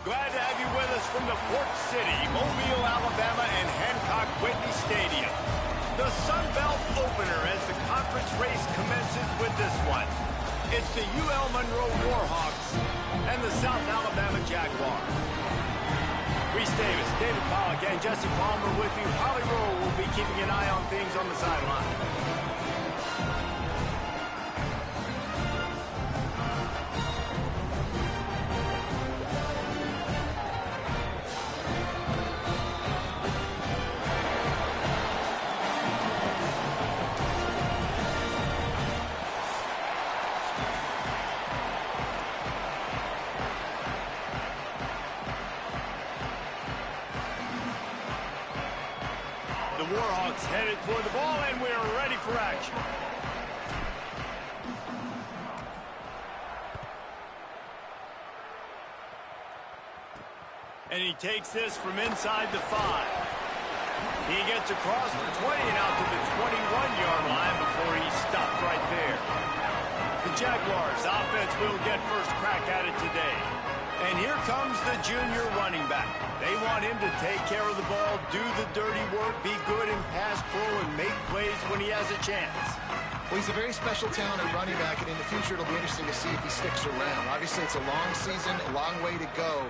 Glad to have you with us from the Port City, Mobile, Alabama, and Hancock Whitney Stadium. The Sun Belt opener as the conference race commences with this one. It's the UL Monroe Warhawks and the South Alabama Jaguars. Reese Davis, David Pollock, and Jesse Palmer with you. Holly Rowe will be keeping an eye on things on the sideline. The Warhawks headed toward the ball, and we are ready for action. And he takes this from inside the 5. He gets across the 20 and out to the 21-yard line before he stopped right there. The Jaguars offense will get first crack at it today. And here comes the junior running back. They want him to take care of the ball, do the dirty work, be good in pass pro, and make plays when he has a chance. Well, he's a very special talented running back, and in the future it'll be interesting to see if he sticks around. Obviously, it's a long season, a long way to go.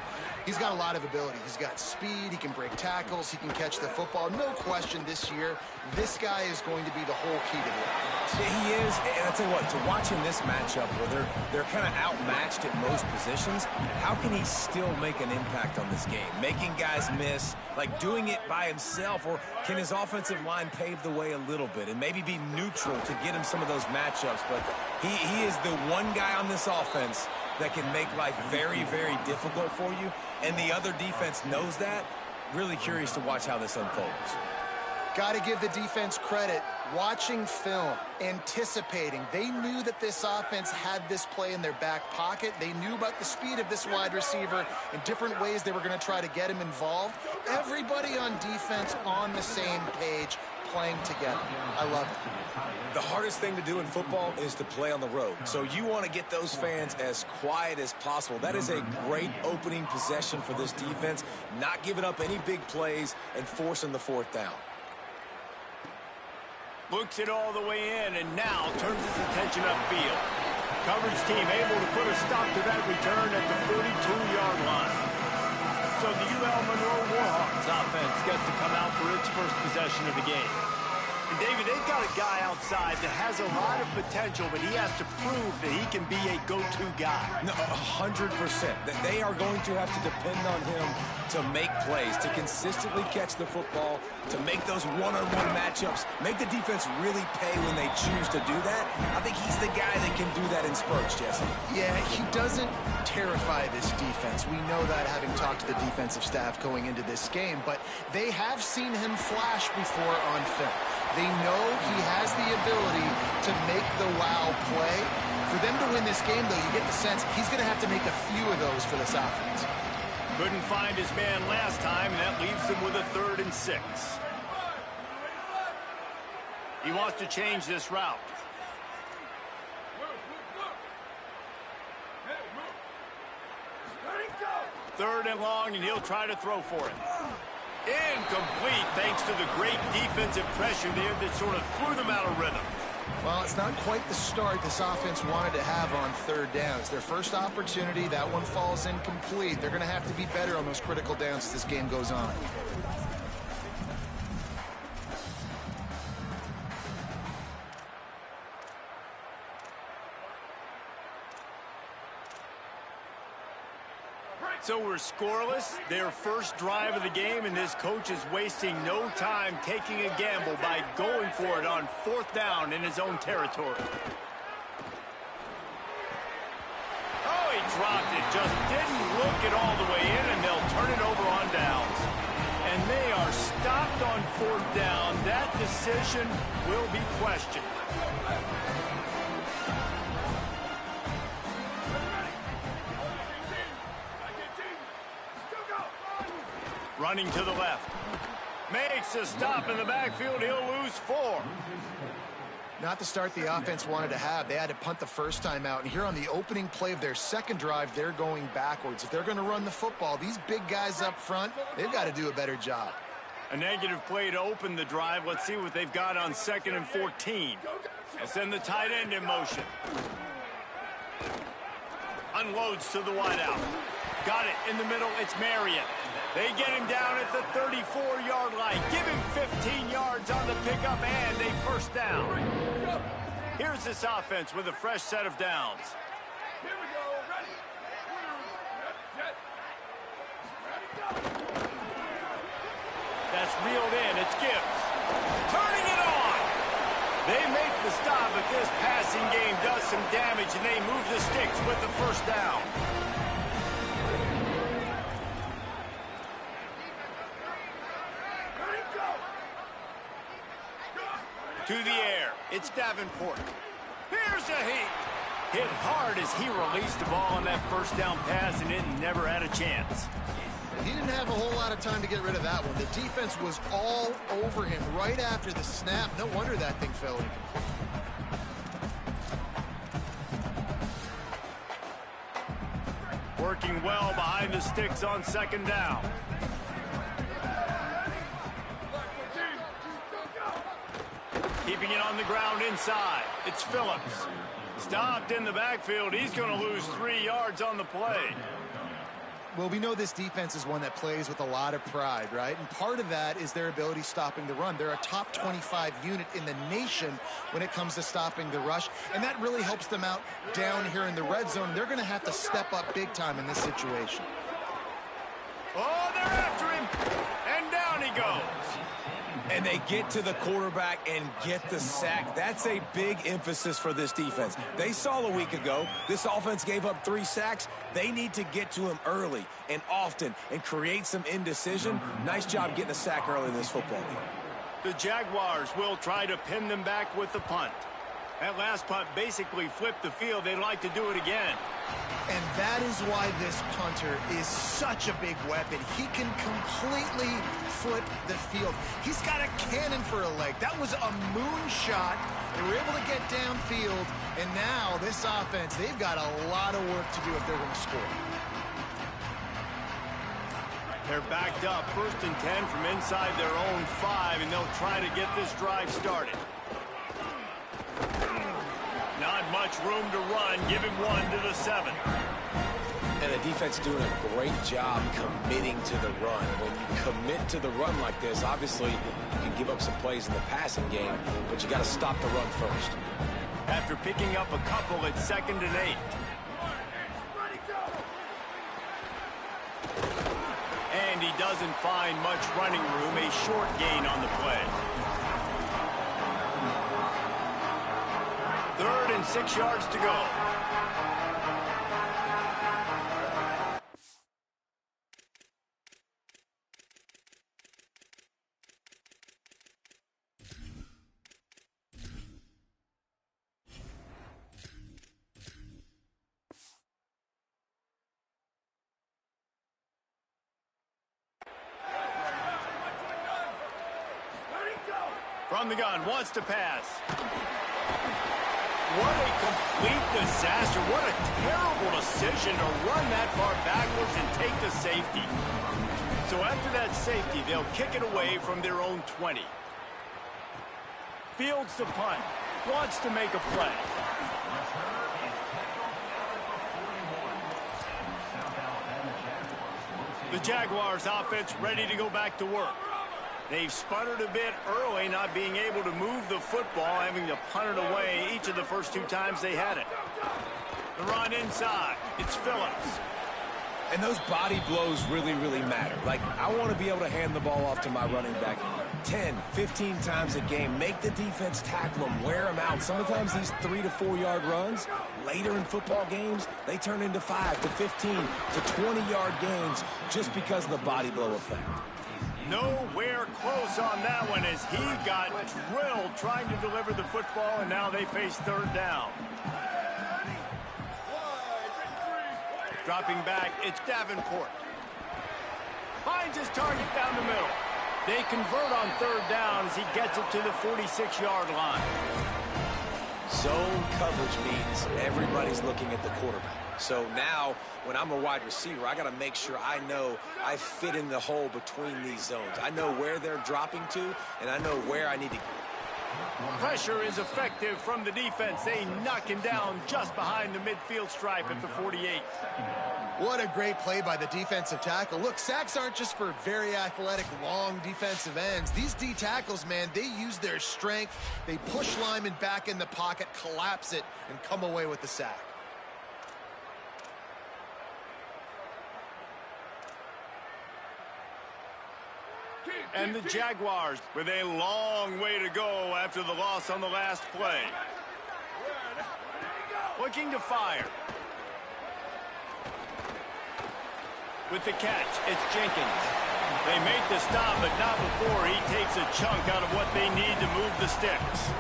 He's got a lot of ability. He's got speed, he can break tackles, he can catch the football. No question this year, this guy is going to be the whole key to the offense. Yeah, he is, and I'll tell you what, to watch him this matchup where they're kind of outmatched at most positions, how can he still make an impact on this game? Making guys miss, like doing it by himself, or can his offensive line pave the way a little bit and maybe be neutral to get him some of those matchups? But he is the one guy on this offense that can make life very, very difficult for you, and the other defense knows that. Really curious to watch how this unfolds. Got to give the defense credit. Watching film, anticipating. They knew that this offense had this play in their back pocket. They knew about the speed of this wide receiver and different ways they were going to try to get him involved. Everybody on defense on the same page, playing together. I love it. The hardest thing to do in football is to play on the road. So you want to get those fans as quiet as possible. That is a great opening possession for this defense, not giving up any big plays and forcing the fourth down. Looks it all the way in and now turns his attention upfield. Coverage team able to put a stop to that return at the 32-yard line. So the UL Monroe Warhawks offense gets to come out for its first possession of the game. And David, they've got a guy outside that has a lot of potential, but he has to prove that he can be a go-to guy. No, 100%. They are going to have to depend on him to make plays, to consistently catch the football, to make those one-on-one matchups, make the defense really pay when they choose to do that. I think he's the guy that can do that in spurts, Jesse. Yeah, he doesn't terrify this defense. We know that, having talked to the defensive staff going into this game, but they have seen him flash before on film. They know he has the ability to make the wow play. For them to win this game, though, you get the sense he's going to have to make a few of those for this offense. Couldn't find his man last time, and that leaves him with a 3rd and 6. He wants to change this route. Third and long, and he'll try to throw for it. Incomplete, thanks to the great defensive pressure there that sort of threw them out of rhythm. Well, it's not quite the start this offense wanted to have on 3rd down. It's their first opportunity. That one falls incomplete. They're going to have to be better on those critical downs as this game goes on. So we're scoreless, their first drive of the game, and this coach is wasting no time taking a gamble by going for it on 4th down in his own territory. Oh, he dropped it, just didn't look it all the way in, and they'll turn it over on downs. And they are stopped on 4th down. That decision will be questioned. Running to the left. Makes a stop in the backfield. He'll lose 4. Not the start the offense wanted to have. They had to punt the first time out. And here on the opening play of their second drive, they're going backwards. If they're going to run the football, these big guys up front, they've got to do a better job. A negative play to open the drive. Let's see what they've got on 2nd and 14. And send the tight end in motion. Unloads to the wideout. Got it in the middle. It's Marion. They get him down at the 34-yard line. Give him 15 yards on the pickup and a first down. Here's this offense with a fresh set of downs. Here we go. Ready. That's reeled in. It's Gibbs. Turning it on. They make the stop, but this passing game does some damage, and they move the sticks with the first down. To the air. It's Davenport. Here's a heat. Hit hard as he released the ball on that first down pass, and it never had a chance. He didn't have a whole lot of time to get rid of that one. The defense was all over him right after the snap. No wonder that thing fell in. Working well behind the sticks on 2nd down. Keeping it on the ground inside. It's Phillips. Stopped in the backfield. He's going to lose 3 yards on the play. Well, we know this defense is one that plays with a lot of pride, right? And part of that is their ability stopping the run. They're a top 25 unit in the nation when it comes to stopping the rush, and that really helps them out down here in the red zone. They're going to have to step up big time in this situation. Oh, they're after him, and down he goes. And they get to the quarterback and get the sack. That's a big emphasis for this defense. They saw a week ago, this offense gave up 3 sacks. They need to get to him early and often and create some indecision. Nice job getting a sack early in this football game. The Jaguars will try to pin them back with the punt. That last punt basically flipped the field. They'd like to do it again. And that is why this punter is such a big weapon. He can completely flip the field. He's got a cannon for a leg. That was a moonshot. They were able to get downfield, and now this offense, they've got a lot of work to do if they're going to score. They're backed up, 1st and 10 from inside their own 5, and they'll try to get this drive started. Not much room to run. Give him 1 to the 7. And the defense doing a great job committing to the run. When you commit to the run like this, obviously you can give up some plays in the passing game, but you got to stop the run first. After picking up a couple, it's 2nd and 8. And he doesn't find much running room. A short gain on the play. 3rd and 6 yards to go. From the gun, wants to pass. What a complete disaster. What a terrible decision to run that far backwards and take the safety. So after that safety, they'll kick it away from their own 20. Fields the punt. Wants to make a play. The Jaguars offense ready to go back to work. They've sputtered a bit early, not being able to move the football, having to punt it away each of the first 2 times they had it. The run inside. It's Phillips. And those body blows really, really matter. Like, I want to be able to hand the ball off to my running back 10, 15 times a game. Make the defense tackle them, wear them out. Sometimes these 3 to 4 yard runs, later in football games, they turn into 5 to 15 to 20-yard gains just because of the body blow effect. Nowhere close on that one as he got drilled trying to deliver the football, and now they face 3rd down. Dropping back, it's Davenport. Finds his target down the middle. They convert on 3rd down as he gets it to the 46-yard line. Zone coverage means everybody's looking at the quarterback. So now, when I'm a wide receiver, I got to make sure I know I fit in the hole between these zones. I know where they're dropping to, and I know where I need to. Pressure is effective from the defense. They knock him down just behind the midfield stripe at the 48. What a great play by the defensive tackle. Look, sacks aren't just for very athletic, long defensive ends. These D tackles, man, they use their strength. They push linemen back in the pocket, collapse it, and come away with the sack. And the Jaguars with a long way to go after the loss on the last play. Looking to fire. With the catch, it's Jenkins. They make the stop, but not before he takes a chunk out of what they need to move the sticks.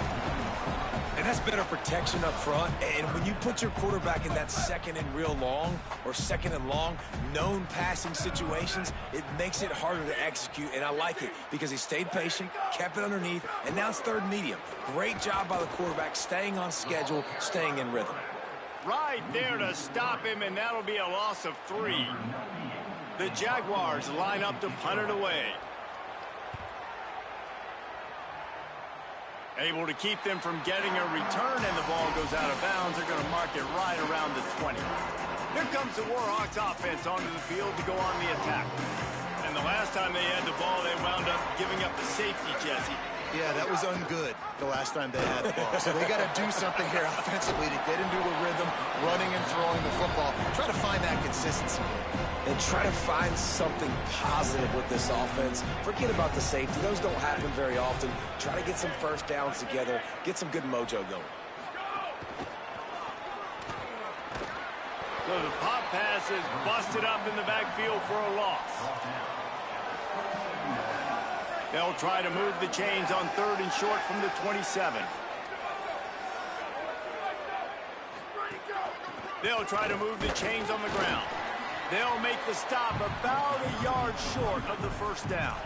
And that's better protection up front. And when you put your quarterback in that 2nd and real long or 2nd and long, known passing situations, it makes it harder to execute. And I like it because he stayed patient, kept it underneath, and now it's 3rd medium. Great job by the quarterback, staying on schedule, staying in rhythm. Right there to stop him, and that'll be a loss of 3. The Jaguars line up to punt it away. Able to keep them from getting a return, and the ball goes out of bounds. They're going to mark it right around the 20. Here comes the Warhawks offense onto the field to go on the attack. And the last time they had the ball, they wound up giving up the safety, Jesse. Yeah, that was ungood the last time they had the ball. So they got to do something here offensively to get into a rhythm, running and throwing the football. Try to find that consistency. And try to find something positive with this offense. Forget about the safety. Those don't happen very often. Try to get some first downs together. Get some good mojo going. So the pop pass is busted up in the backfield for a loss. They'll try to move the chains on 3rd and short from the 27. They'll try to move the chains on the ground. They'll make the stop about a yard short of the first down.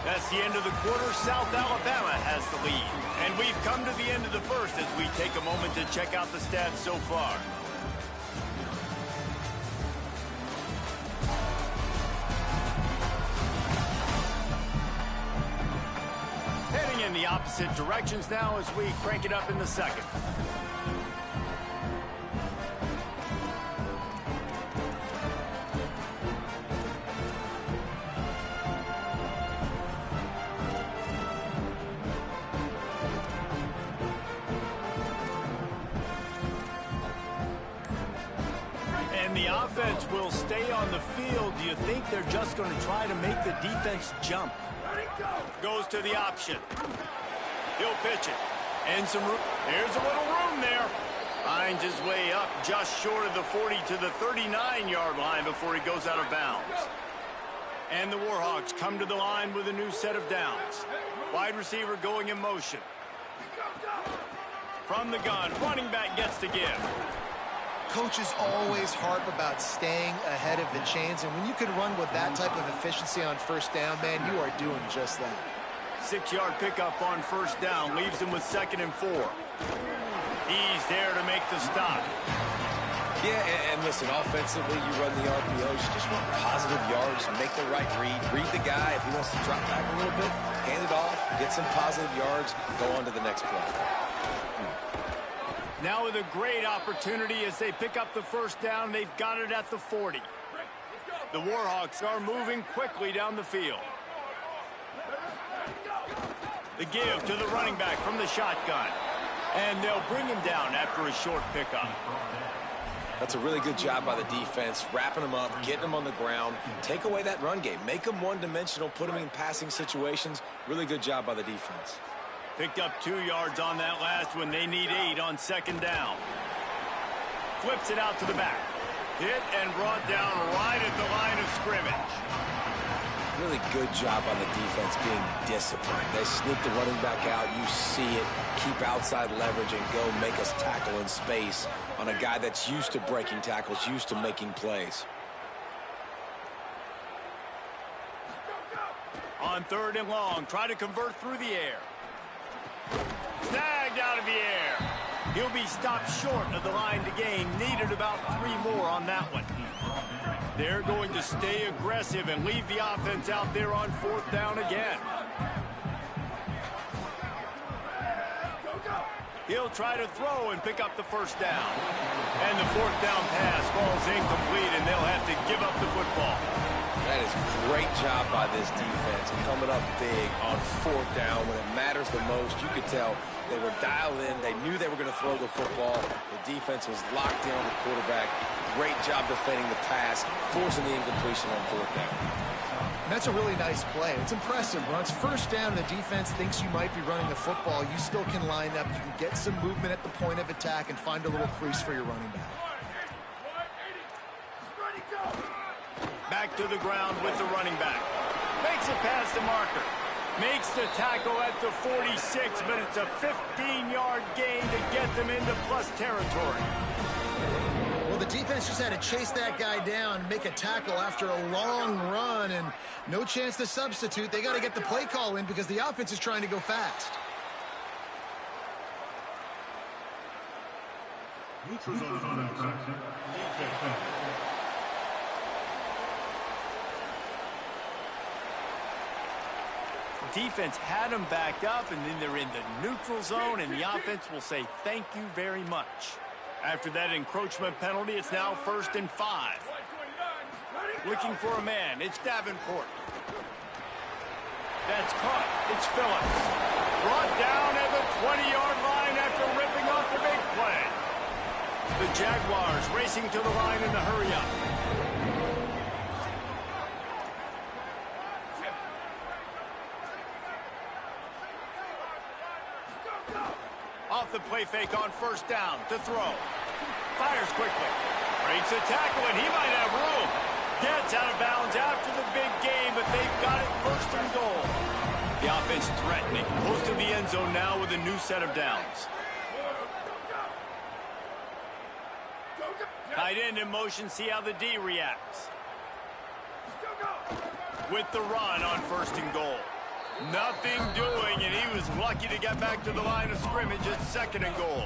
That's the end of the quarter. South Alabama has the lead. And we've come to the end of the first as we take a moment to check out the stats so far. Heading in the opposite directions now as we crank it up in the second. The offense will stay on the field. Do you think they're just going to try to make the defense jump? Goes to the option. He'll pitch it. And some room. There's a little room there. Finds his way up just short of the 40 to the 39-yard line before he goes out of bounds. And the Warhawks come to the line with a new set of downs. Wide receiver going in motion. From the gun, running back gets to give. Coaches always harp about staying ahead of the chains, and when you can run with that type of efficiency on first down, man, you are doing just that. 6-yard pickup on first down leaves him with 2nd and 4. He's there to make the stop. Yeah, and listen, offensively, you run the RPOs, you just want positive yards, make the right read the guy. If he wants to drop back a little bit, hand it off, get some positive yards, go on to the next play. Now with a great opportunity as they pick up the first down. They've got it at the 40. The Warhawks are moving quickly down the field. The give to the running back from the shotgun. And they'll bring him down after a short pickup. That's a really good job by the defense, wrapping them up, getting them on the ground. Take away that run game. Make them one-dimensional, put them in passing situations. Really good job by the defense. Picked up 2 yards on that last one. They need 8 on 2nd down. Flips it out to the back. Hit and brought down right at the line of scrimmage. Really good job on the defense being disciplined. They sneak the running back out. You see it. Keep outside leverage and go make us tackle in space on a guy that's used to breaking tackles, used to making plays. On 3rd and long, try to convert through the air. Snagged out of the air. He'll be stopped short of the line to gain. Needed about 3 more on that one. They're going to stay aggressive and leave the offense out there on 4th down again. He'll try to throw and pick up the first down. And the 4th down pass falls incomplete, and they'll have to give up the football. That is a great job by this defense, coming up big on 4th down when it matters the most. You could tell they were dialed in. They knew they were going to throw the football. The defense was locked in on the quarterback. Great job defending the pass, forcing the incompletion on 4th down. And that's a really nice play. It's impressive. When it's first down, the defense thinks you might be running the football. You still can line up. You can get some movement at the point of attack and find a little crease for your running back. Back to the ground with the running back. Makes it past the marker. Makes the tackle at the 46, but it's a 15-yard gain to get them into plus territory. Well, the defense just had to chase that guy down, make a tackle after a long run, and no chance to substitute. They got to get the play call in because the offense is trying to go fast. Defense had them backed up, and then they're in the neutral zone, and the offense will say thank you very much. After that encroachment penalty, it's now 1st and 5. Looking for a man. It's Davenport. That's caught. It's Phillips. Brought down at the 20-yard line after ripping off the big play. The Jaguars racing to the line in the hurry-up. Off the play fake on 1st down to throw. Fires quickly. Breaks a tackle, and he might have room. Gets out of bounds after the big game, but they've got it 1st and goal. The offense threatening. Close to the end zone now with a new set of downs. Tight end in motion, see how the D reacts. With the run on 1st and goal. Nothing doing, and he was lucky to get back to the line of scrimmage at 2nd and goal.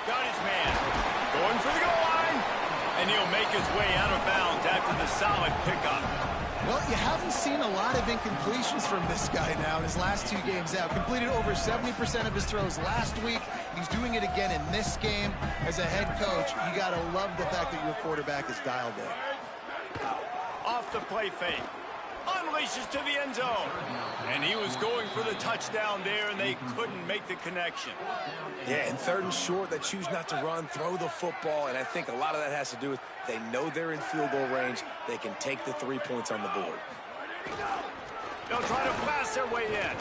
Got his man. Going for the goal line. And he'll make his way out of bounds after the solid pickup. Well, you haven't seen a lot of incompletions from this guy now in his last 2 games out. Completed over 70% of his throws last week. He's doing it again in this game. As a head coach, you got to love the fact that your quarterback is dialed in. Off the play fake. Unleashes to the end zone. And he was going for the touchdown there, and they couldn't make the connection. Yeah, and 3rd and short, they choose not to run, throw the football, and I think a lot of that has to do with they know they're in field goal range. They can take the 3 points on the board. They'll try to blast their way in.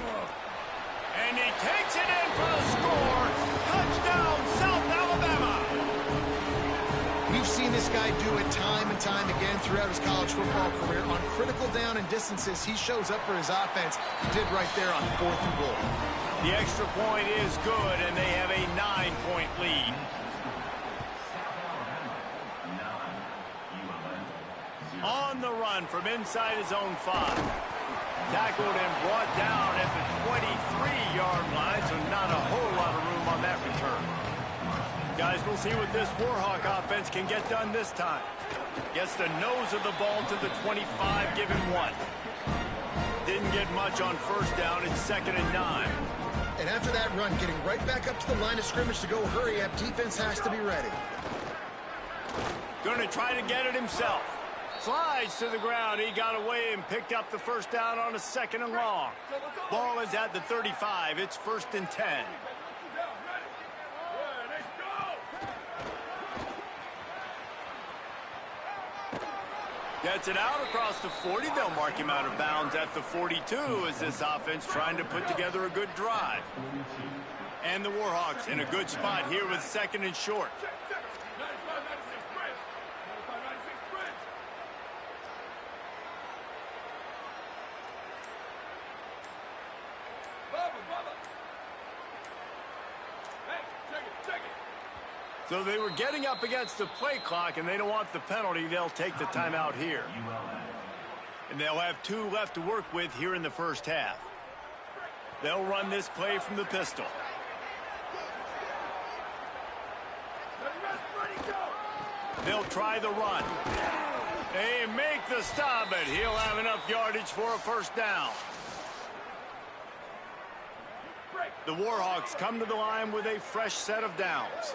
And he takes it in for the score. Touchdown, South Alabama. We've seen this guy do it time and time again throughout his college football career. On critical down and distances, he shows up for his offense. He did right there on 4th and goal. The extra point is good, and they have a 9-point lead. On the run from inside his own 5. Tackled and brought down at the 23-yard line, so not a whole lot of room on that return. Guys, we'll see what this Warhawk offense can get done this time. Gets the nose of the ball to the 25, give him 1. Didn't get much on 1st down. It's 2nd and 9. And after that run, getting right back up to the line of scrimmage to go hurry up, defense has to be ready. Going to try to get it himself. Slides to the ground. He got away and picked up the 1st down on a 2nd and long. Ball is at the 35. It's 1st and 10. Gets it out across the 40. They'll mark him out of bounds at the 42 as this offense trying to put together a good drive. And the Warhawks in a good spot here with 2nd and short. So they were getting up against the play clock, and they don't want the penalty. They'll take the timeout here. And they'll have 2 left to work with here in the 1st half. They'll run this play from the pistol. They'll try the run. They make the stop, but he'll have enough yardage for a 1st down. The Warhawks come to the line with a fresh set of downs.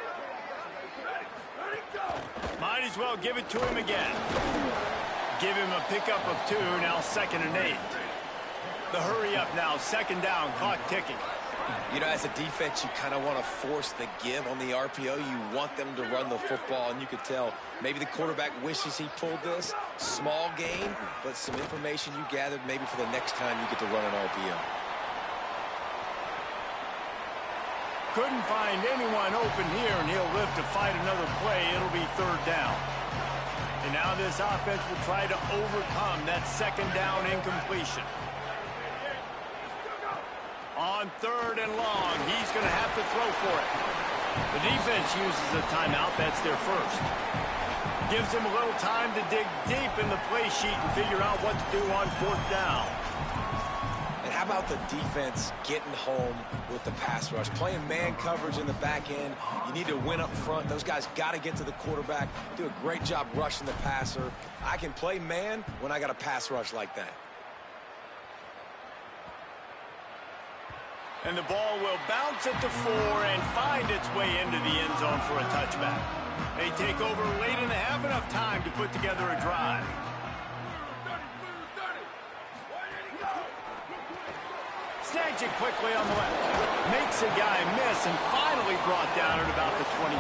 Might as well give it to him again. Give him a pickup of 2, now 2nd and 8. The hurry up now, 2nd down, clock ticking. You know, as a defense, you kind of want to force the give on the RPO. You want them to run the football, and you could tell maybe the quarterback wishes he pulled this. Small gain, but some information you gathered maybe for the next time you get to run an RPO. Couldn't find anyone open here, and he'll live to fight another play. It'll be third down. And now this offense will try to overcome that second down incompletion. On third and long, he's going to have to throw for it. The defense uses a timeout. That's their first. Gives him a little time to dig deep in the play sheet and figure out what to do on fourth down. And how about the defense getting home with the pass rush? Playing man coverage in the back end. You need to win up front. Those guys got to get to the quarterback. Do a great job rushing the passer. I can play man when I got a pass rush like that. And the ball will bounce at the 4 and find its way into the end zone for a touchback. They take over late and have enough time to put together a drive. Snags it quickly on the left. Makes a guy miss and finally brought down at about the 25.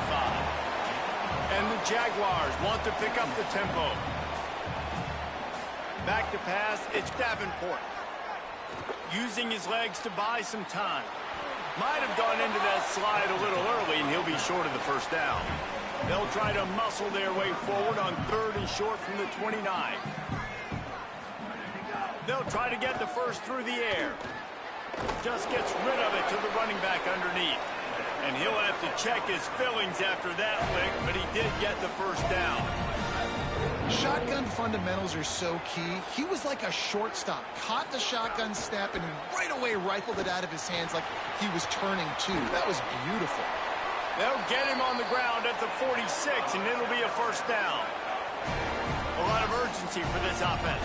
And the Jaguars want to pick up the tempo. Back to pass, it's Davenport. Using his legs to buy some time. Might have gone into that slide a little early, and he'll be short of the first down. They'll try to muscle their way forward on third and short from the 29. They'll try to get the first through the air. Just gets rid of it to the running back underneath. And he'll have to check his fillings after that lick, but he did get the first down. Shotgun fundamentals are so key. He was like a shortstop. Caught the shotgun snap and right away rifled it out of his hands like he was turning two. That was beautiful. They'll get him on the ground at the 46, and it'll be a first down. A lot of urgency for this offense.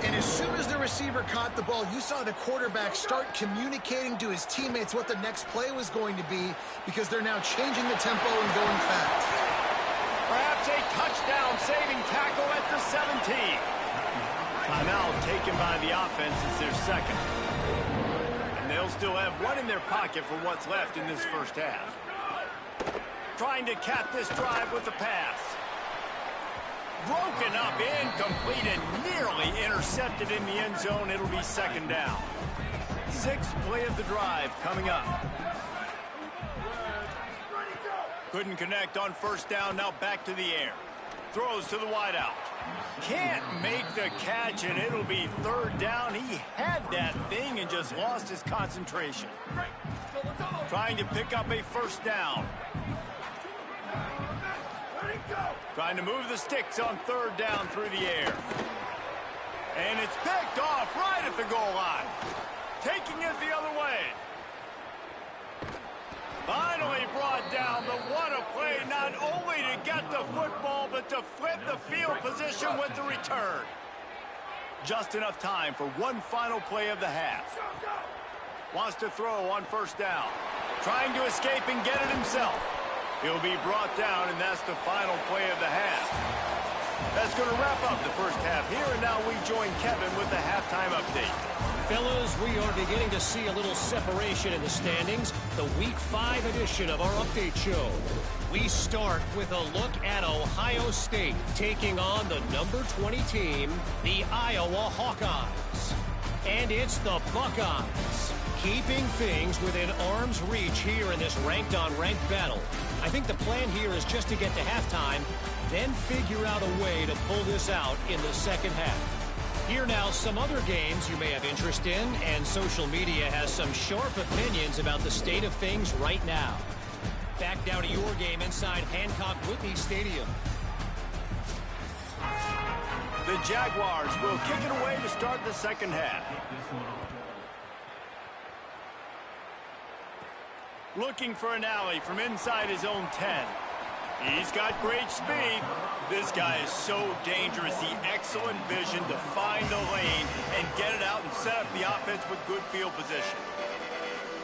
And as soon as the receiver caught the ball, you saw the quarterback start communicating to his teammates what the next play was going to be because they're now changing the tempo and going fast. Perhaps a touchdown-saving tackle at the 17. Timeout taken by the offense as their second. And they'll still have one in their pocket for what's left in this first half. Trying to cap this drive with the pass. Broken up, incomplete, and nearly intercepted in the end zone. It'll be second down. Sixth play of the drive coming up. Couldn't connect on first down, now back to the air. Throws to the wideout. Can't make the catch, and it'll be third down. He had that thing and just lost his concentration. Trying to pick up a first down. Trying to move the sticks on third down through the air. And it's picked off right at the goal line. Taking it the other way. Finally brought down. What a play, not only to get the football, but to flip the field position with the return. Just enough time for one final play of the half. Wants to throw on first down. Trying to escape and get it himself. He'll be brought down, and that's the final play of the half. That's going to wrap up the first half here, and now we join Kevin with the halftime update. Fellas, we are beginning to see a little separation in the standings. The Week 5 edition of our update show. We start with a look at Ohio State taking on the number 20 team, the Iowa Hawkeyes. And it's the Buckeyes keeping things within arm's reach here in this ranked-on-ranked battle. I think the plan here is just to get to halftime, then figure out a way to pull this out in the second half. Here now, some other games you may have interest in, and social media has some sharp opinions about the state of things right now. Back now to your game inside Hancock-Whitney Stadium. The Jaguars will kick it away to start the second half. Looking for an alley from inside his own 10. He's got great speed. This guy is so dangerous. The excellent vision to find the lane and get it out and set up the offense with good field position.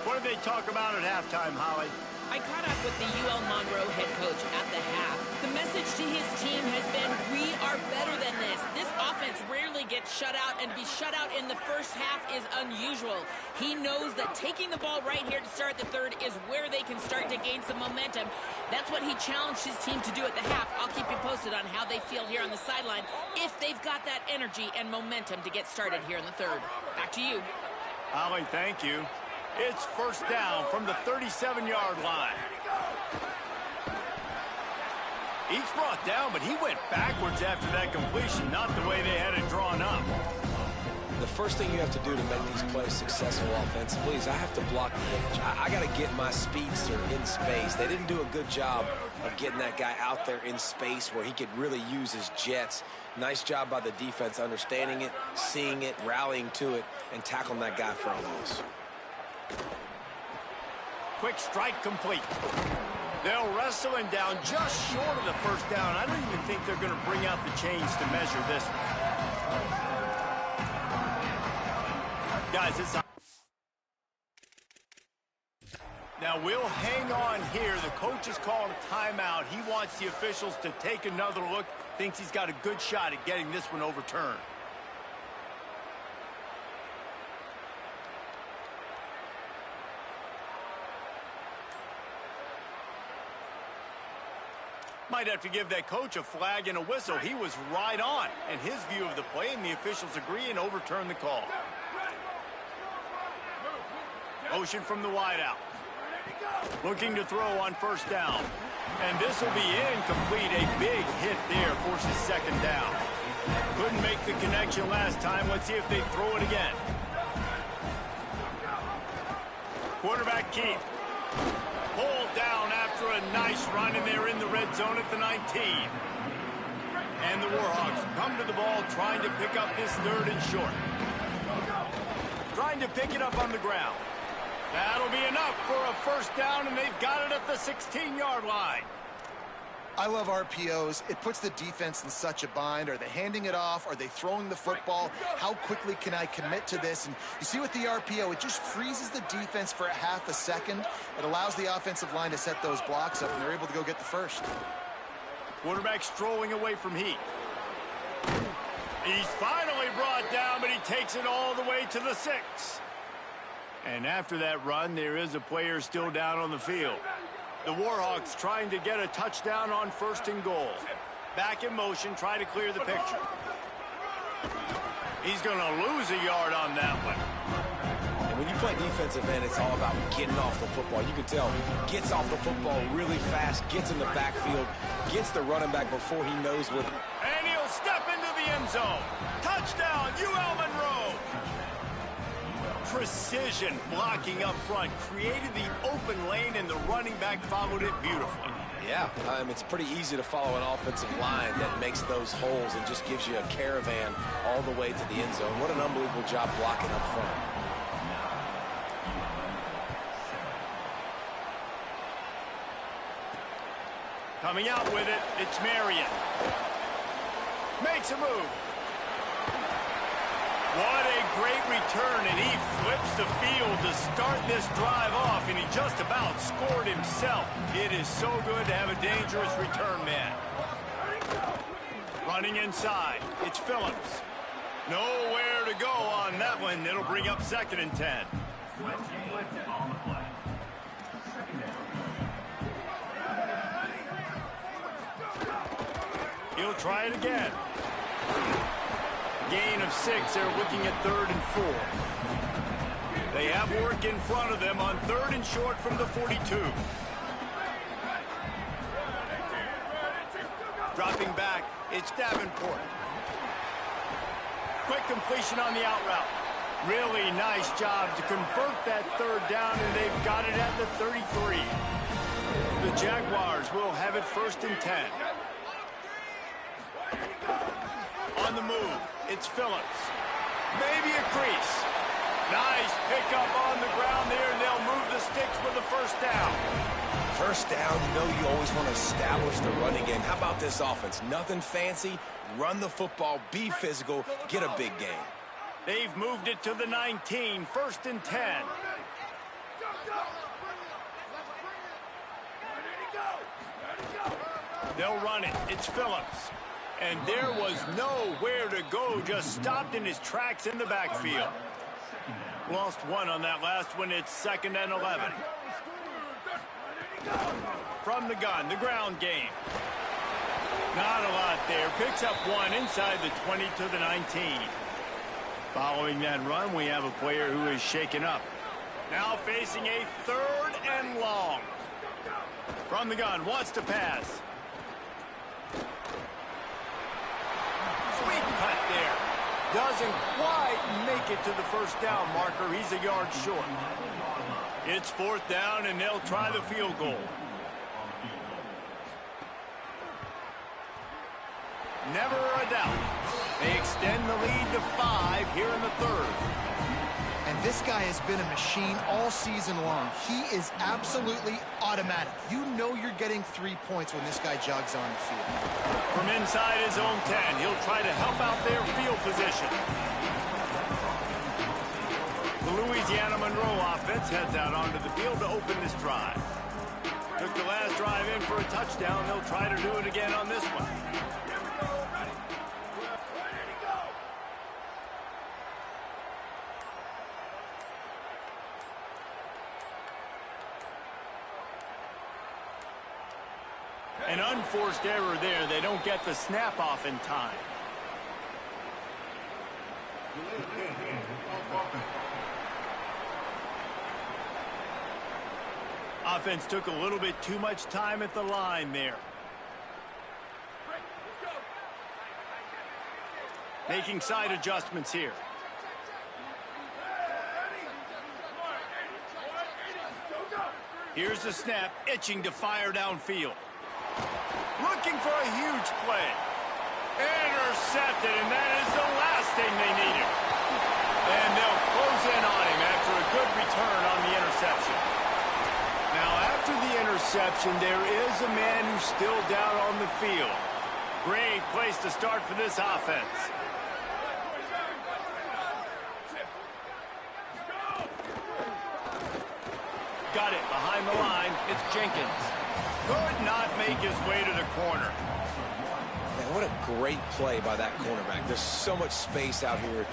What did they talk about at halftime, Holly? I caught up with the UL Monroe head coach at the half. The message to his team has been, we are better than this. This offense rarely gets shut out, and to be shut out in the first half is unusual. He knows that taking the ball right here to start the third is where they can start to gain some momentum. That's what he challenged his team to do at the half. I'll keep you posted on how they feel here on the sideline, if they've got that energy and momentum to get started here in the third. Back to you. Holly, thank you. It's first down from the 37-yard line. He's brought down, but he went backwards after that completion, not the way they had it drawn up. The first thing you have to do to make these plays successful offensively is I have to block the edge. I got to get my speedster in space. They didn't do a good job of getting that guy out there in space where he could really use his jets. Nice job by the defense understanding it, seeing it, rallying to it, and tackling that guy for a loss. Quick strike complete. They'll wrestle him down just short of the first down. I don't even think they're going to bring out the chains to measure this. Guys, it's... Now, we'll hang on here. The coach has called a timeout. He wants the officials to take another look. Thinks he's got a good shot at getting this one overturned. Might have to give that coach a flag and a whistle. He was right on in his view of the play, and the officials agree and overturn the call. Motion from the wideout. Looking to throw on first down. And this will be incomplete. A big hit there forces second down. Couldn't make the connection last time. Let's see if they throw it again. Quarterback keep. Pulled down after a nice run, and they're in the red zone at the 19. And the Warhawks come to the ball trying to pick up this third and short. Trying to pick it up on the ground. That'll be enough for a first down, and they've got it at the 16-yard line. I love RPOs. It puts the defense in such a bind. Are they handing it off? Are they throwing the football? How quickly can I commit to this? And you see with the RPO, it just freezes the defense for a half a second. It allows the offensive line to set those blocks up, and they're able to go get the first. Quarterback strolling away from heat. He's finally brought down, but he takes it all the way to the 6. And after that run, there is a player still down on the field. The Warhawks trying to get a touchdown on first and goal. Back in motion, try to clear the picture. He's going to lose a yard on that one. And when you play defensive end, it's all about getting off the football. You can tell, gets off the football really fast, gets in the backfield, gets the running back before he knows what. And he'll step into the end zone. Touchdown, UL Monroe. Precision blocking up front created the open lane, and the running back followed it beautifully. Yeah, it's pretty easy to follow an offensive line that makes those holes and just gives you a caravan all the way to the end zone. What an unbelievable job blocking up front. Coming out with it, it's Marion. Makes a move. What a great return, and he flips the field to start this drive off, and he just about scored himself. It is so good to have a dangerous return man. Running inside, it's Phillips. Nowhere to go on that one. It'll bring up 2nd and 10. He'll try it again. Gain of 6. They're looking at 3rd and 4. They have work in front of them on 3rd and short from the 42. Dropping back, it's Davenport. Quick completion on the out route. Really nice job to convert that 3rd down, and they've got it at the 33. The Jaguars will have it 1st and 10. On the move, it's Phillips. Maybe a crease. Nice pickup on the ground there, and they'll move the sticks for the first down. First down, you know you always want to establish the running game. How about this offense? Nothing fancy. Run the football, be physical, get a big gain. They've moved it to the 19, 1st and 10. They'll run it. It's Phillips. And there was nowhere to go, just stopped in his tracks in the backfield. Lost one on that last one. It's 2nd and 11. From the gun, the ground game. Not a lot there. Picks up 1 inside the 20 to the 19. Following that run, we have a player who is shaken up. Now facing a 3rd and long. From the gun, wants to pass. Sweet cut there. Doesn't quite make it to the first down marker. He's a yard short. It's 4th down, and they'll try the field goal. Never a doubt. They extend the lead to 5 here in the 3rd. And this guy has been a machine all season long. He is absolutely automatic. You know you're getting 3 points when this guy jogs on the field. From inside his own 10, he'll try to help out their field position. The Louisiana Monroe offense heads out onto the field to open this drive. Took the last drive in for a touchdown. They'll try to do it again on this one. An unforced error there. They don't get the snap off in time. Offense took a little bit too much time at the line there. Making side adjustments here. Here's the snap, itching to fire downfield. Looking for a huge play. Intercepted, and that is the last thing they needed. And they'll close in on him after a good return on the interception. Now, after the interception, there is a man who's still down on the field. Great place to start for this offense. Got it behind the line. It's Jenkins. Could not make his way to the corner. Man, what a great play by that cornerback. There's so much space out here in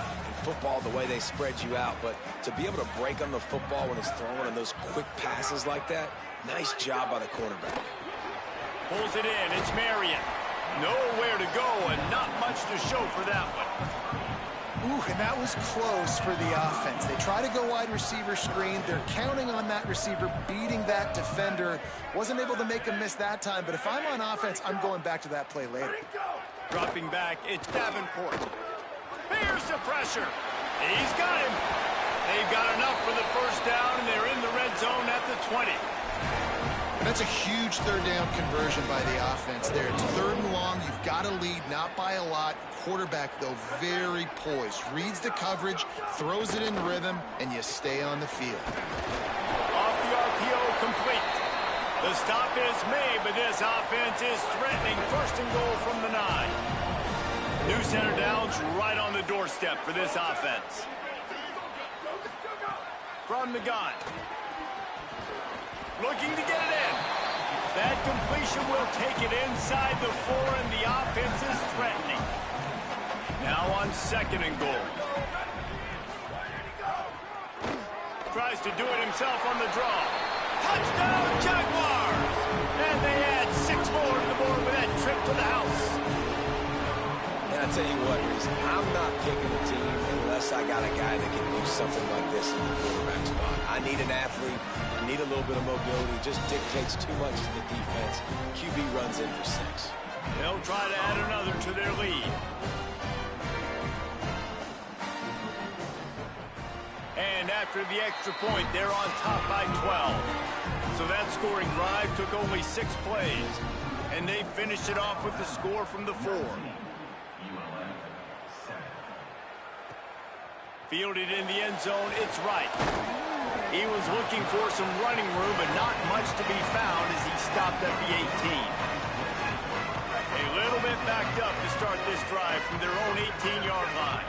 football, the way they spread you out. But to be able to break on the football when it's thrown and those quick passes like that, nice job by the cornerback. Pulls it in. It's Marion. Nowhere to go and not much to show for that one. Ooh, and that was close for the offense. They try to go wide receiver screen. They're counting on that receiver beating that defender. Wasn't able to make a miss that time, but if I'm on offense, I'm going back to that play later. Dropping back, it's Davenport. Here's the pressure. He's got him. They've got enough for the first down, and they're in the red zone at the 20. That's a huge 3rd down conversion by the offense there. It's 3rd and long. You've got to lead, not by a lot. Quarterback, though, very poised. Reads the coverage, throws it in rhythm, and you stay on the field. Off the RPO, complete. The stop is made, but this offense is threatening 1st and goal from the 9. New center downs right on the doorstep for this offense. From the gun. Looking to get it in. That completion will take it inside the 4, and the offense is threatening. Now on 2nd and goal. Tries to do it himself on the draw. Touchdown, Jaguars! And they add 6 more to the board with that trip to the house. And I tell you what, Reese, I'm not picking a team unless I got a guy that can do something like this in the quarterback spot. I need an athlete. I need a little bit of mobility. It just dictates too much to the defense. QB runs in for 6. They'll try to add another to their lead. And after the extra point, they're on top by 12. So that scoring drive took only 6 plays. And they finished it off with the score from the 4. Fielded in the end zone, it's right. He was looking for some running room, but not much to be found as he stopped at the 18. A little bit backed up to start this drive from their own 18-yard line.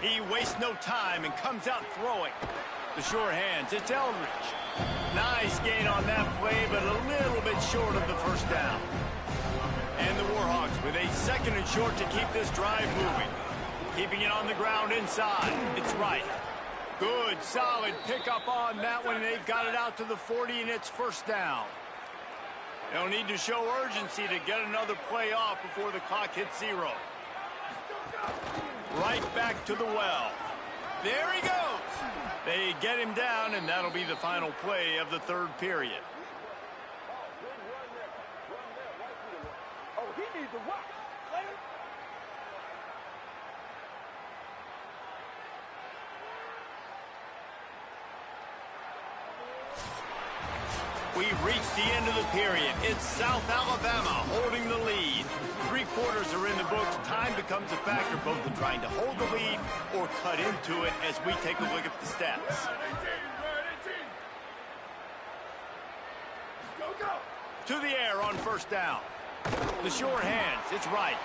He wastes no time and comes out throwing. The sure hands, it's Eldridge. Nice gain on that play, but a little bit short of the first down. And the Warhawks with a 2nd and short to keep this drive moving. Keeping it on the ground inside. It's right. Good, solid pickup on that one. They've got it out to the 40, and it's 1st down. They'll need to show urgency to get another play off before the clock hits 0. Right back to the well. There he goes. They get him down, and that'll be the final play of the third period. Oh, he needs to rock. We've reached the end of the period. It's South Alabama holding the lead. 3 quarters are in the books. Time becomes a factor both in trying to hold the lead or cut into it as we take a look at the stats. To the air on first down. The sure hands. It's right.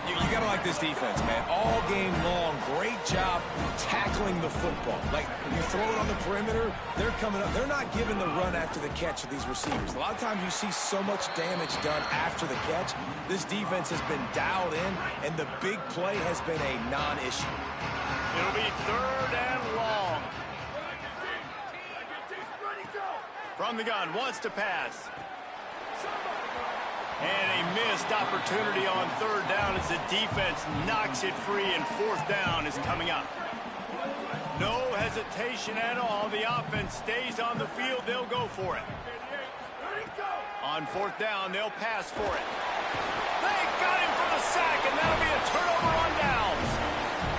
You got to like this defense, man. All game long, great job tackling the football. Like, you throw it on the perimeter, they're coming up. They're not giving the run after the catch of these receivers. A lot of times you see so much damage done after the catch. This defense has been dialed in, and the big play has been a non-issue. It'll be third and long. From the gun, wants to pass. And a missed opportunity on third down as the defense knocks it free, and fourth down is coming up. No hesitation at all. The offense stays on the field. They'll go for it. On fourth down, they'll pass for it. They got him for the sack, and that'll be a turnover on downs.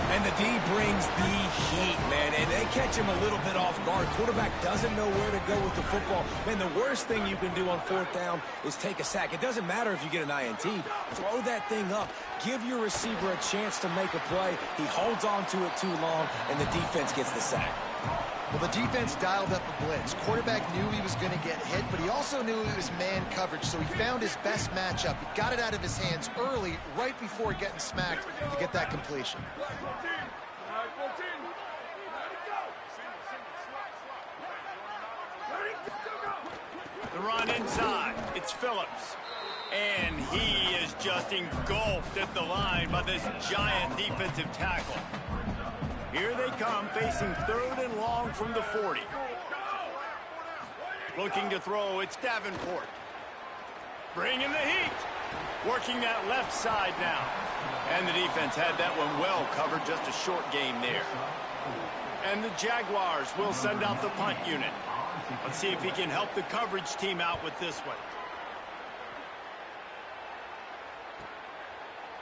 And the D brings the heat, man, and they catch him a little bit off guard. Quarterback doesn't know where to go with the football. Man, the worst thing you can do on fourth down is take a sack. It doesn't matter if you get an INT. Throw that thing up. Give your receiver a chance to make a play. He holds on to it too long, and the defense gets the sack. Well, the defense dialed up a blitz. Quarterback knew he was going to get hit, but he also knew it was man coverage, so he found his best matchup. He got it out of his hands early, right before getting smacked to get that completion. The run inside. It's Phillips. And he is just engulfed at the line by this giant defensive tackle. Here they come, facing third and long from the 40. Looking to throw, it's Davenport. Bringing the heat. Working that left side now. And the defense had that one well covered, just a short game there. And the Jaguars will send out the punt unit. Let's see if he can help the coverage team out with this one.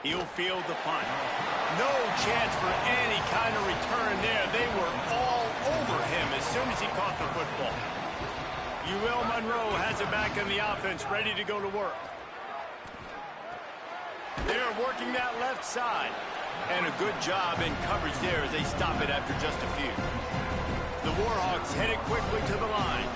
He'll field the punt. No chance for any kind of return there. They were all over him as soon as he caught the football. Monroe has it back in the offense, ready to go to work. They're working that left side. And a good job in coverage there as they stop it after just a few. The Warhawks headed quickly to the line.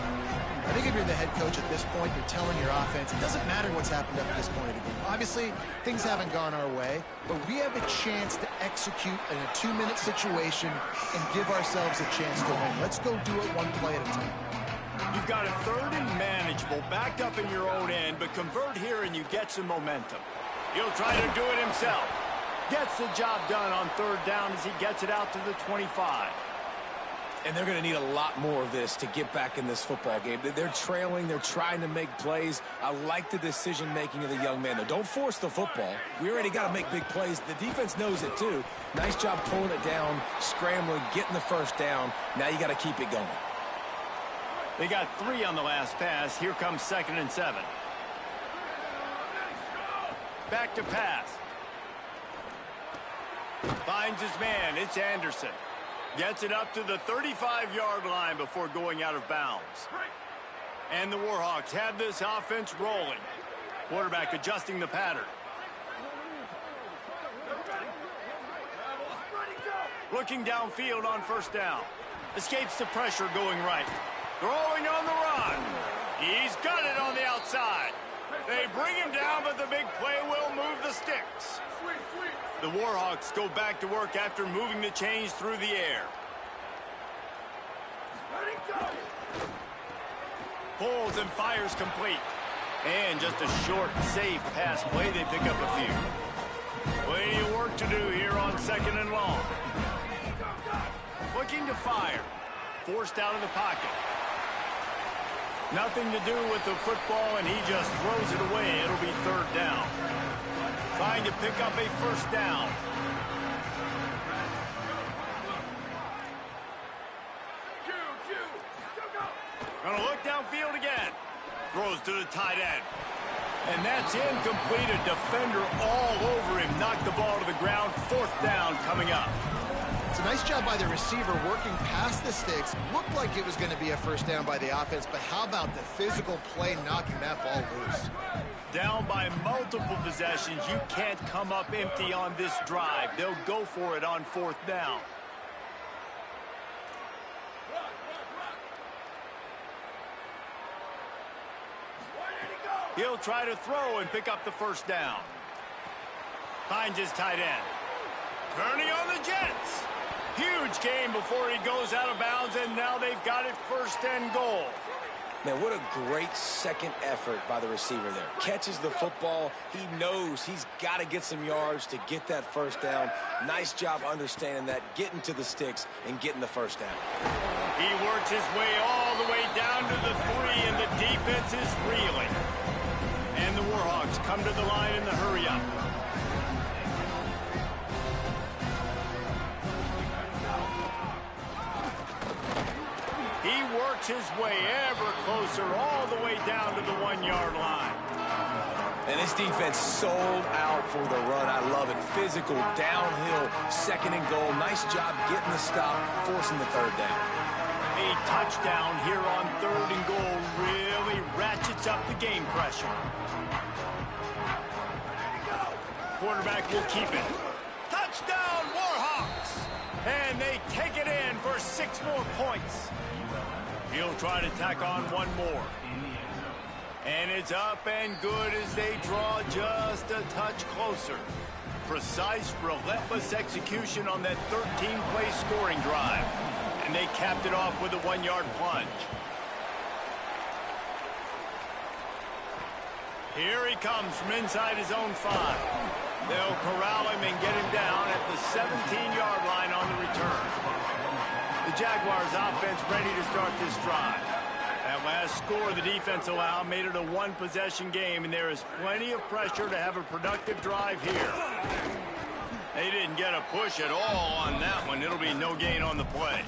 I think if you're the head coach at this point, you're telling your offense, it doesn't matter what's happened up to this point of the game. Obviously, things haven't gone our way, but we have a chance to execute in a 2-minute situation and give ourselves a chance to win. Let's go do it one play at a time. You've got a third and manageable, backed up in your own end, but convert here and you get some momentum. He'll try to do it himself. Gets the job done on third down as he gets it out to the 25. And they're going to need a lot more of this to get back in this football game. They're trailing. They're trying to make plays. I like the decision-making of the young man, though. Don't force the football. We already got to make big plays. The defense knows it, too. Nice job pulling it down, scrambling, getting the first down. Now you got to keep it going. They got 3 on the last pass. Here comes 2nd and 7. Back to pass. Finds his man. It's Anderson. Gets it up to the 35-yard line before going out of bounds. And the Warhawks have this offense rolling. Quarterback adjusting the pattern. Looking downfield on first down. Escapes the pressure going right. Throwing on the run. He's got it on the outside. They bring him down, but the big play will move the sticks. The Warhawks go back to work after moving the chains through the air. Pulls and fires complete. And just a short, safe pass play. They pick up a few. Plenty of work to do here on 2nd and long. Looking to fire. Forced out of the pocket. Nothing to do with the football, and he just throws it away. It'll be third down. Trying to pick up a first down. Gonna look downfield again. Throws to the tight end. And that's incomplete. A defender all over him. Knocked the ball to the ground. 4th down coming up. It's a nice job by the receiver working past the sticks. Looked like it was going to be a first down by the offense, but how about the physical play knocking that ball loose? Down by multiple possessions. You can't come up empty on this drive. They'll go for it on 4th down. He'll try to throw and pick up the 1st down. Finds his tight end. Turning on the Jets. Huge game before he goes out of bounds, and now they've got it 1st and goal. Man, what a great second effort by the receiver there. Catches the football. He knows he's got to get some yards to get that 1st down. Nice job understanding that, getting to the sticks and getting the 1st down. He works his way all the way down to the 3, and the defense is reeling. And the Warhawks come to the line in the hurry-up. He works his way ever closer all the way down to the 1-yard line. And this defense sold out for the run. I love it. Physical, downhill, 2nd and goal. Nice job getting the stop, forcing the 3rd down. A touchdown here on 3rd and goal really ratchets up the game pressure. Quarterback will keep it. Touchdown, Warhawks! And they take it in for 6 more points. He'll try to tack on 1 more. And it's up and good as they draw just a touch closer. Precise, relentless execution on that 13-play scoring drive. And they capped it off with a 1-yard plunge. Here he comes from inside his own 5. They'll corral him and get him down at the 17-yard line on the return. The Jaguars offense ready to start this drive. That last score the defense allowed made it a 1-possession game, and there is plenty of pressure to have a productive drive here. They didn't get a push at all on that one. It'll be no gain on the play.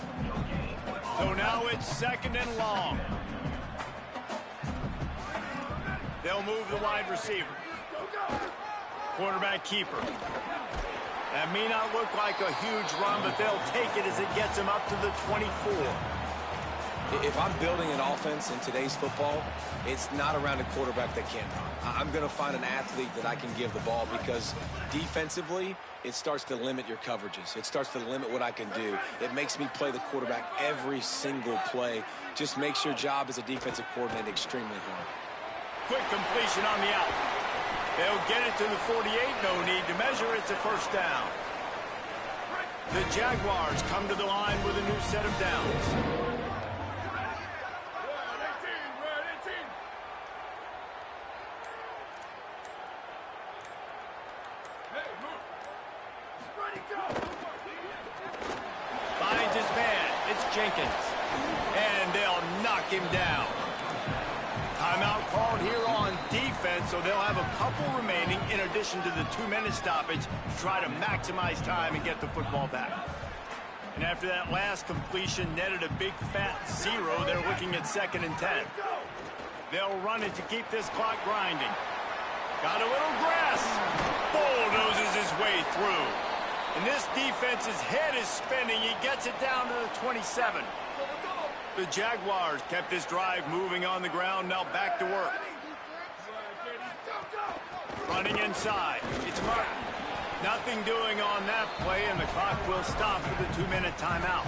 So now it's 2nd and long. They'll move the wide receiver. Quarterback keeper. That may not look like a huge run, but they'll take it as it gets them up to the 24. If I'm building an offense in today's football, it's not around a quarterback that can't run. I'm going to find an athlete that I can give the ball, because defensively, it starts to limit your coverages. It starts to limit what I can do. It makes me play the quarterback every single play. Just makes your job as a defensive coordinator extremely hard. Quick completion on the out. They'll get it to the 48. No need to measure. It's a 1st down. The Jaguars come to the line with a new set of downs. Finds his man. It's Jenkins. And they'll knock him down. Timeout called here on defense, so they'll have a couple remaining in addition to the 2-minute stoppage to try to maximize time and get the football back. And after that last completion netted a big fat 0, they're looking at 2nd and 10. They'll run it to keep this clock grinding. Got a little grass. Bulldozes his way through. And this defense's head is spinning. He gets it down to the 27. The Jaguars kept this drive moving on the ground. Now back to work. Running inside. It's Martin. Nothing doing on that play, and the clock will stop for the 2-minute timeout.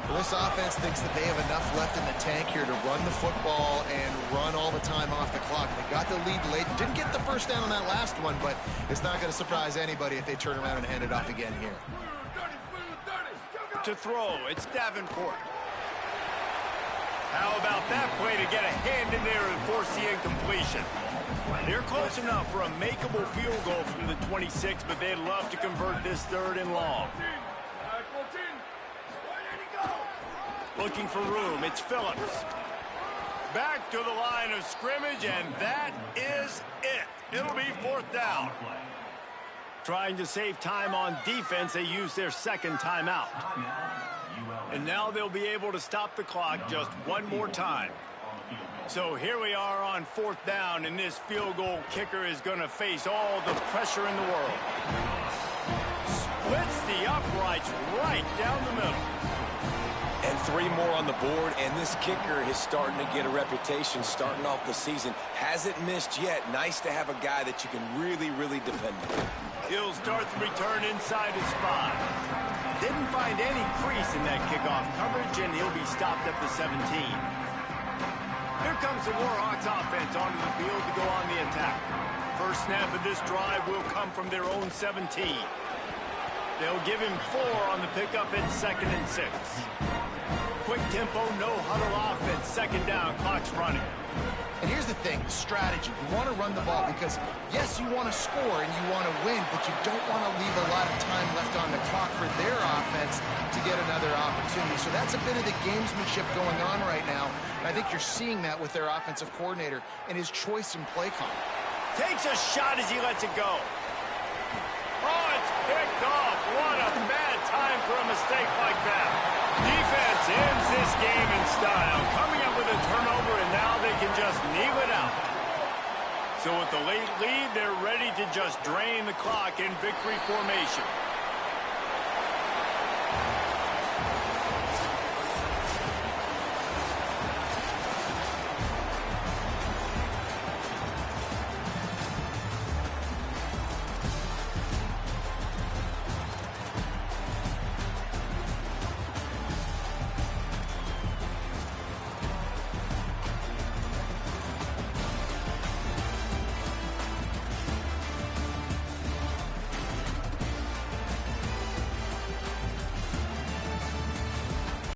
Well, this offense thinks that they have enough left in the tank here to run the football and run all the time off the clock. They got the lead late. Didn't get the 1st down on that last one, but it's not going to surprise anybody if they turn around and hand it off again here. To throw, it's Davenport. How about that play to get a hand in there and force the incompletion? They're close enough for a makeable field goal from the 26, but they'd love to convert this 3rd and long. Looking for room, it's Phillips. Back to the line of scrimmage, and that is it. It'll be 4th down. Trying to save time on defense, they use their second timeout. And now they'll be able to stop the clock just one more time. So here we are on 4th down, and this field goal kicker is going to face all the pressure in the world. Splits the uprights right down the middle. And 3 more on the board, and this kicker is starting to get a reputation starting off the season. Hasn't missed yet. Nice to have a guy that you can really, really depend on. He'll start the return inside his 5. Didn't find any crease in that kickoff coverage, and he'll be stopped at the 17. Here comes the Warhawks offense onto the field to go on the attack. First snap of this drive will come from their own 17. They'll give him 4 on the pickup at 2nd and 6. Quick tempo, no huddle offense. 2nd down, clock's running. And here's the thing, strategy. You want to run the ball because, yes, you want to score and you want to win, but you don't want to leave a lot of time left on the clock for their offense to get another opportunity. So that's a bit of the gamesmanship going on right now. And I think you're seeing that with their offensive coordinator and his choice in play call. Takes a shot as he lets it go. Oh, it's picked off. What a bad time for a mistake like that. Defense ends this game in style, coming up with a turnover, and now they can just kneel it out. So with the late lead, they're ready to just drain the clock in victory formation.